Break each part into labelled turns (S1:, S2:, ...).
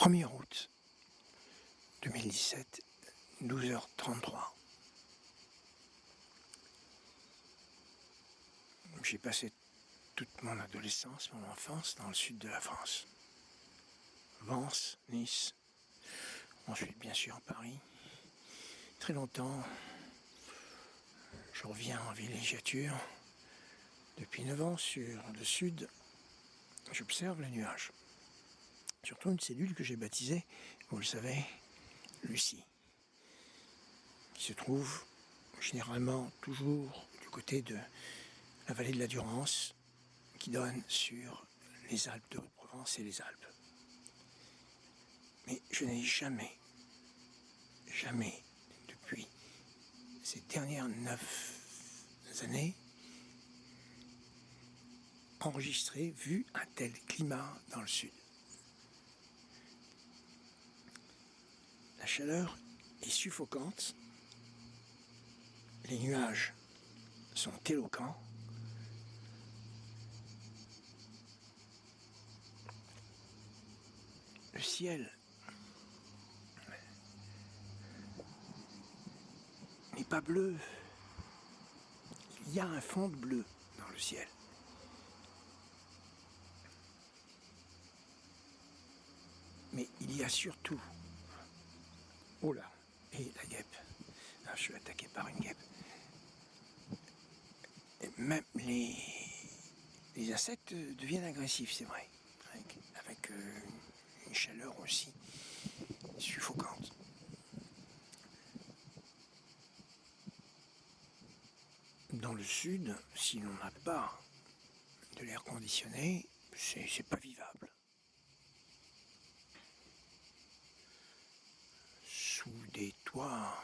S1: 1er août 2017, 12h33. J'ai passé toute mon adolescence, mon enfance dans le sud de la France. Vence, Nice, ensuite bien sûr Paris. Très longtemps, je reviens en villégiature. Depuis 9 ans sur le sud, j'observe les nuages. Surtout une cellule que j'ai baptisée, vous le savez, Lucie, qui se trouve généralement toujours du côté de la vallée de la Durance, qui donne sur les Alpes de Haute-Provence et les Alpes. Mais je n'ai jamais, depuis ces dernières 9 années, enregistré, vu un tel climat dans le sud. La chaleur est suffocante, les nuages sont éloquents, le ciel n'est pas bleu, il y a un fond de bleu dans le ciel. Mais il y a surtout... Oh là, et la guêpe. Ah, je suis attaqué par une guêpe. Et même les insectes deviennent agressifs, c'est vrai. Avec une chaleur aussi suffocante. Dans le sud, si l'on n'a pas de l'air conditionné, c'est pas vivable. Sous des toits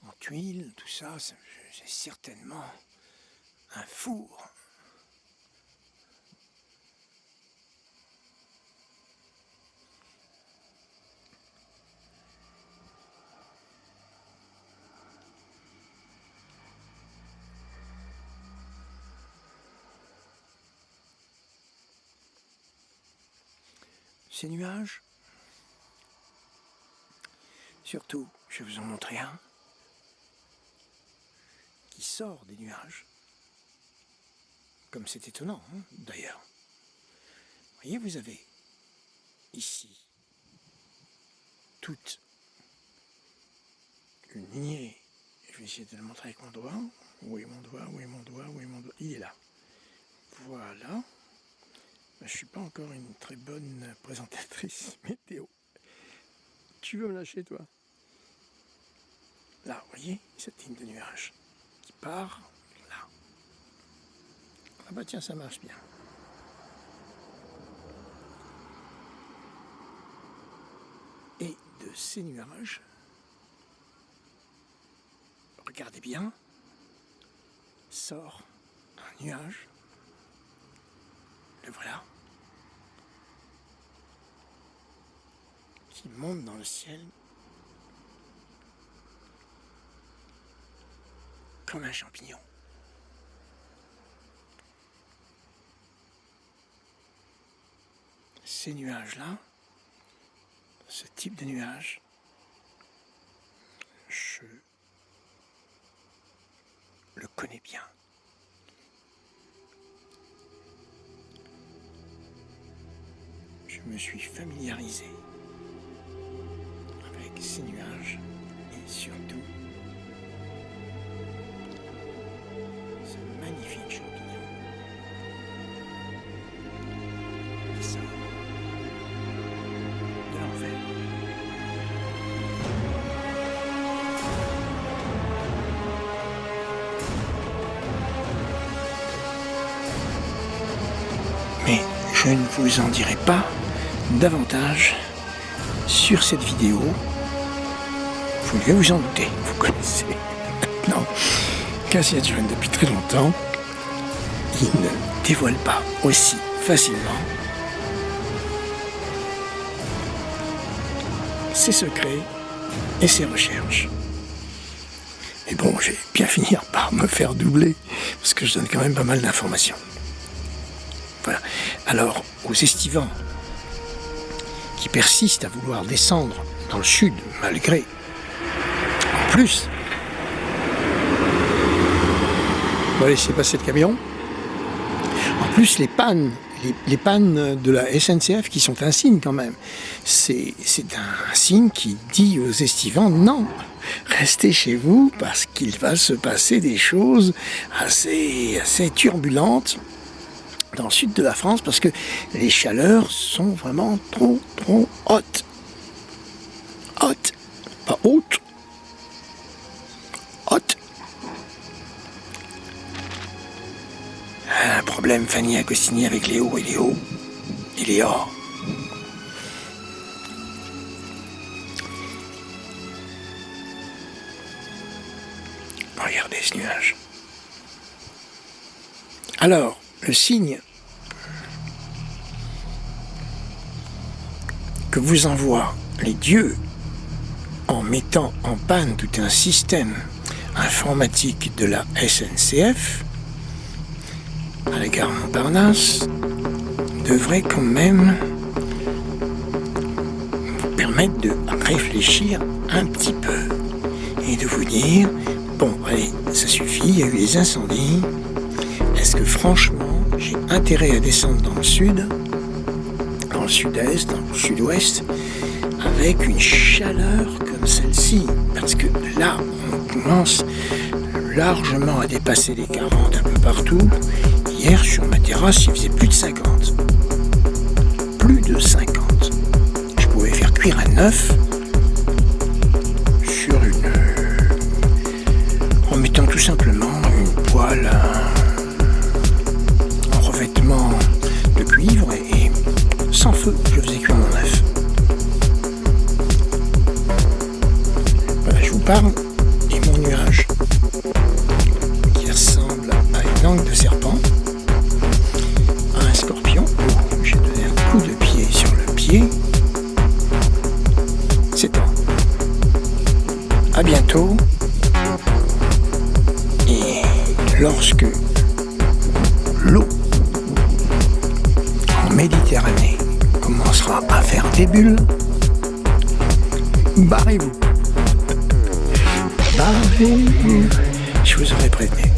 S1: en tuiles, tout ça, c'est certainement un four. Ces nuages, surtout, je vais vous en montrer un, qui sort des nuages, comme c'est étonnant, hein, d'ailleurs. Vous voyez, vous avez ici toute une lignée. Je vais essayer de le montrer avec mon doigt. Où est mon doigt? Où est mon doigt? Où est mon doigt? Il est là. Voilà. Je ne suis pas encore une très bonne présentatrice météo. Tu veux me lâcher, toi? Là, vous voyez, cette ligne de nuages qui part là. Ah bah tiens, ça marche bien. Et de ces nuages, regardez bien, sort un nuage. Le voilà. Qui monte dans le ciel comme un champignon. Ces nuages-là, ce type de nuage, je le connais bien. Je me suis familiarisé avec ces nuages et surtout ce magnifique champignon qui sort de l'enfer. Mais je ne vous en dirai pas davantage sur cette vidéo. Vous devez vous en douter, vous connaissez maintenant Cassia John depuis très longtemps. Il ne dévoile pas aussi facilement ses secrets et ses recherches. Mais bon, je vais bien finir par me faire doubler parce que je donne quand même pas mal d'informations. Voilà. Alors, aux estivants qui persiste à vouloir descendre dans le sud, malgré. En plus, on va laisser passer le camion. En plus, les pannes de la SNCF qui sont un signe quand même. C'est un signe qui dit aux estivants, non, restez chez vous parce qu'il va se passer des choses assez turbulentes dans le sud de la France parce que les chaleurs sont vraiment trop hautes. Hautes, pas hautes. Hautes. Un problème, Fanny Agostini, avec les hauts et les hauts. Et les hors. Regardez ce nuage. Alors, le signe que vous envoient les dieux en mettant en panne tout un système informatique de la SNCF à la gare Montparnasse devrait quand même vous permettre de réfléchir un petit peu et de vous dire, bon, allez, ça suffit, il y a eu des incendies, est-ce que franchement j'ai intérêt à descendre dans le sud, dans le sud-est, dans le sud-ouest, avec une chaleur comme celle-ci, parce que là, on commence largement à dépasser les 40 un peu partout. Hier, sur ma terrasse, il faisait plus de 50. Plus de 50. Je pouvais faire cuire à 9 sur en mettant tout simplement une poêle en revêtement de cuivre et sans feu, je faisais cuire mon œuf. Voilà, je vous parle, et mon nuage qui ressemble à une langue de serpent, à un scorpion. Oh, j'ai donné un coup de pied sur le pied. C'est tout. À bientôt. Et lorsque l'eau en Méditerranée commencera à faire des bulles, barrez-vous. Barrez-vous. Je vous aurais prévenu.